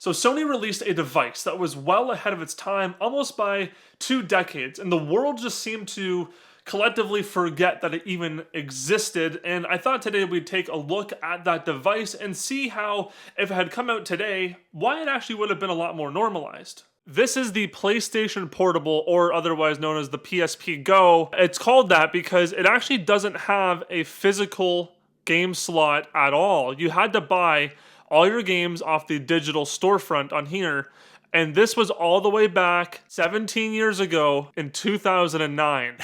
So Sony released a device that was well ahead of its time, almost by 2 decades, and the world just seemed to collectively forget that it even existed. And I thought today we'd take a look at that device and see how, if it had come out today, why it actually would have been a lot more normalized. This is the PlayStation Portable, or otherwise known as the PSP Go. It's called that because it actually doesn't have a physical game slot at all. You had to buy all your games off the digital storefront on here. And this was all the way back 17 years ago in 2009.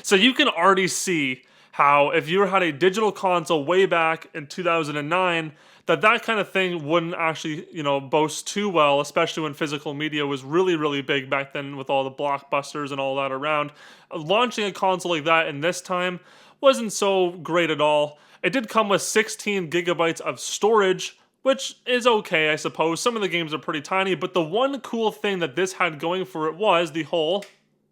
So you can already see how if you had a digital console way back in 2009, that kind of thing wouldn't actually, boast too well, especially when physical media was really, really big back then with all the blockbusters and all that around. Launching a console like that in this time wasn't so great at all. It did come with 16 gigabytes of storage, which is okay, I suppose. Some of the games are pretty tiny, but the one cool thing that this had going for it was the whole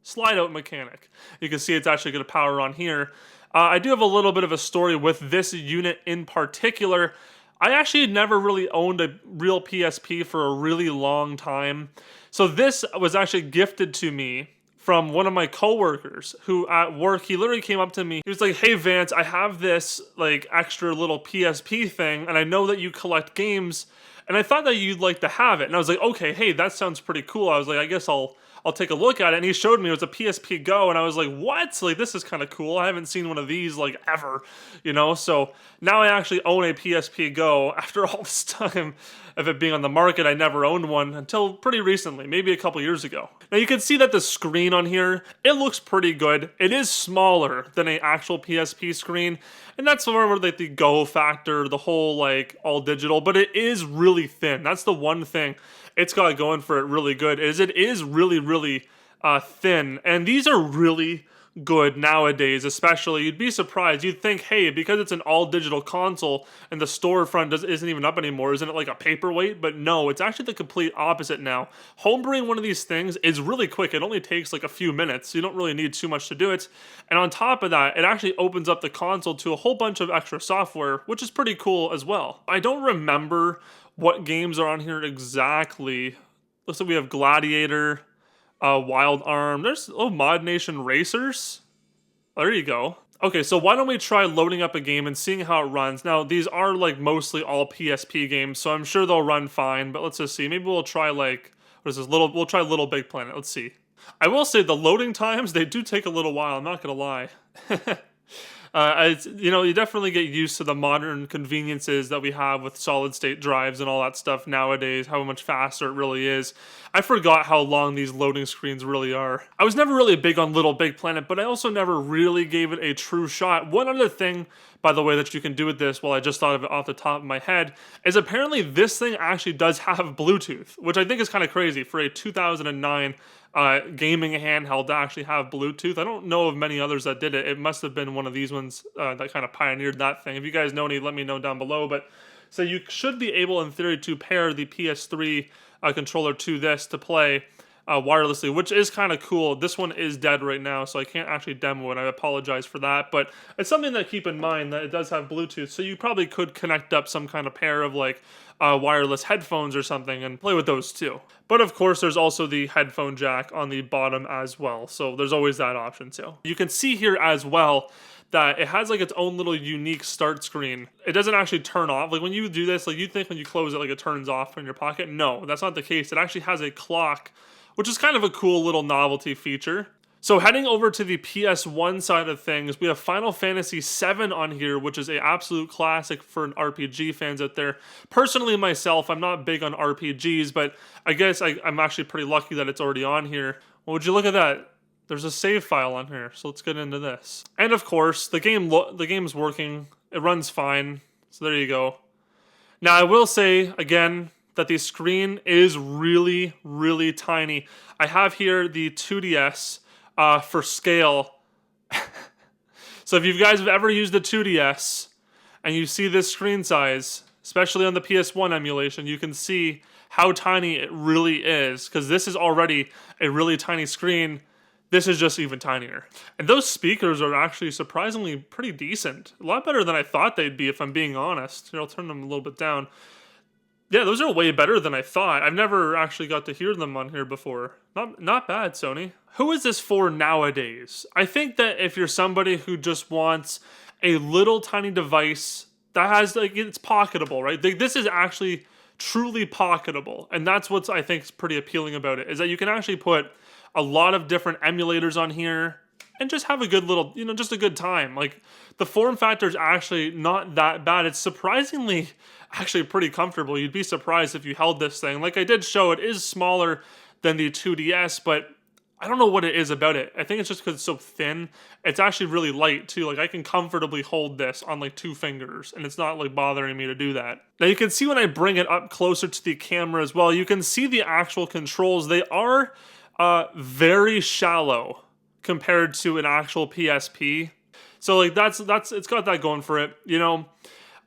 slide-out mechanic. You can see it's actually going to power on here. I do have a little bit of a story with this unit in particular. I actually never really owned a real PSP for a really long time. So this was actually gifted to me from one of my coworkers who at work, he literally came up to me. He was like, "Hey Vance, I have this like extra little PSP thing and I know that you collect games and I thought that you'd like to have it." And I was like, "Okay, hey, that sounds pretty cool." I was like, "I guess I'll take a look at it." And he showed me it was a PSP Go and I was like, "What? Like this is kind of cool. I haven't seen one of these like ever, So now I actually own a PSP Go after all this time of it being on the market. I never owned one until pretty recently, maybe a couple years ago. Now you can see that the screen on here, it looks pretty good. It is smaller than an actual PSP screen, and that's where like the Go factor, the whole like all digital, but it is really thin. That's the one thing it's got going for it really good, is it is really, really thin. And these are really good nowadays, especially. You'd be surprised. You'd think, hey, because it's an all-digital console and the storefront isn't even up anymore, isn't it like a paperweight? But no, it's actually the complete opposite now. Homebrewing one of these things is really quick. It only takes like a few minutes. You don't really need too much to do it. And on top of that, it actually opens up the console to a whole bunch of extra software, which is pretty cool as well. I don't remember what games are on here exactly. Looks like we have Gladiator, Wild Arm. There's Mod Nation Racers. There you go. Okay, so why don't we try loading up a game and seeing how it runs. Now, these are like mostly all PSP games, so I'm sure they'll run fine, but let's just see. Maybe we'll try like, what is this? We'll try Little Big Planet. Let's see. I will say the loading times, they do take a little while, I'm not gonna lie. You definitely get used to the modern conveniences that we have with solid state drives and all that stuff nowadays, how much faster it really is. I forgot how long these loading screens really are. I was never really big on Little Big Planet, but I also never really gave it a true shot. One other thing, by the way, that you can do with this, well, I just thought of it off the top of my head, is apparently this thing actually does have Bluetooth, which I think is kind of crazy for a 2009 gaming handheld to actually have Bluetooth. I don't know of many others that did it. It must have been one of these ones that kind of pioneered that thing. If you guys know any, let me know down below. But so you should be able, in theory, to pair the PS3 controller to this to play wirelessly, which is kind of cool. This one is dead right now, so I can't actually demo it. I apologize for that, but it's something to keep in mind that it does have Bluetooth, so you probably could connect up some kind of pair of like wireless headphones or something and play with those too. But of course, there's also the headphone jack on the bottom as well, so there's always that option too. You can see here as well that it has like its own little unique start screen. It doesn't actually turn off. Like when you do this, like you think when you close it, like it turns off in your pocket. No, that's not the case. It actually has a clock, which is kind of a cool little novelty feature. So heading over to the PS1 side of things, we have Final Fantasy VII on here, which is an absolute classic for an RPG fans out there. Personally, myself, I'm not big on RPGs, but I guess I'm actually pretty lucky that it's already on here. Well, would you look at that? There's a save file on here, so let's get into this. And of course, the game's working. It runs fine, so there you go. Now, I will say, again, that the screen is really, really tiny. I have here the 2DS for scale. So if you guys have ever used the 2DS and you see this screen size, especially on the PS1 emulation, you can see how tiny it really is, because this is already a really tiny screen. This is just even tinier. And those speakers are actually surprisingly pretty decent. A lot better than I thought they'd be, if I'm being honest. Here, I'll turn them a little bit down. Yeah, those are way better than I thought. I've never actually got to hear them on here before. Not bad, Sony. Who is this for nowadays? I think that if you're somebody who just wants a little tiny device that has, like, it's pocketable, right? This is actually truly pocketable, and that's what's, I think, is pretty appealing about it, is that you can actually put a lot of different emulators on here and just have a good little, just a good time. Like, the form factor is actually not that bad. It's surprisingly actually pretty comfortable. You'd be surprised if you held this thing. Like I did show, it is smaller than the 2DS, but I don't know what it is about it. I think it's just because it's so thin. It's actually really light too. Like I can comfortably hold this on like 2 fingers, and it's not like bothering me to do that. Now you can see when I bring it up closer to the camera as well, you can see the actual controls. They are very shallow compared to an actual PSP. So like that's it's got that going for it.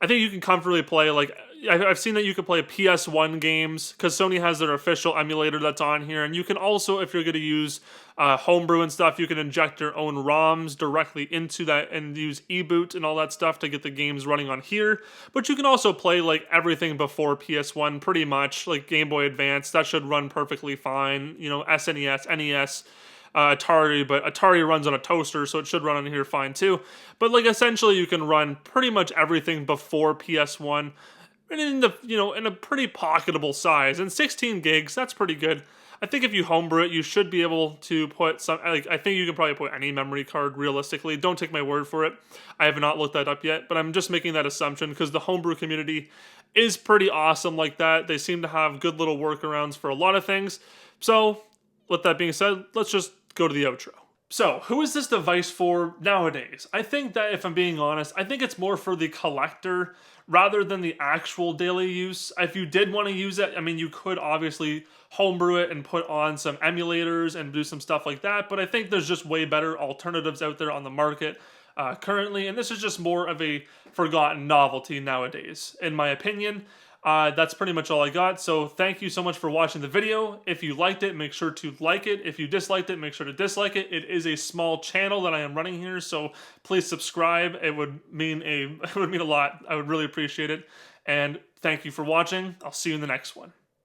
I think you can comfortably play, like, I've seen that you can play PS1 games, because Sony has their official emulator that's on here, and you can also, if you're going to use homebrew and stuff, you can inject your own ROMs directly into that and use eBoot and all that stuff to get the games running on here. But you can also play like everything before PS1, pretty much, like Game Boy Advance, that should run perfectly fine. SNES, NES, Atari, but Atari runs on a toaster, so it should run on here fine too. But like essentially you can run pretty much everything before PS1 and in a pretty pocketable size. And 16 gigs, that's pretty good. I think if you homebrew it, you should be able to put some, like, I think you can probably put any memory card realistically. Don't take my word for it. I have not looked that up yet, but I'm just making that assumption because the homebrew community is pretty awesome like that. They seem to have good little workarounds for a lot of things. So with that being said, let's just go to the outro. So, who is this device for nowadays? I think that, if I'm being honest, I think it's more for the collector rather than the actual daily use. If you did want to use it, I mean, you could obviously homebrew it and put on some emulators and do some stuff like that, but I think there's just way better alternatives out there on the market currently, and this is just more of a forgotten novelty nowadays, in my opinion. That's pretty much all I got, so thank you so much for watching the video. If you liked it, make sure to like it. If you disliked it, make sure to dislike it. It is a small channel that I am running here, so please subscribe. It would mean a lot. I would really appreciate it. And thank you for watching. I'll see you in the next one.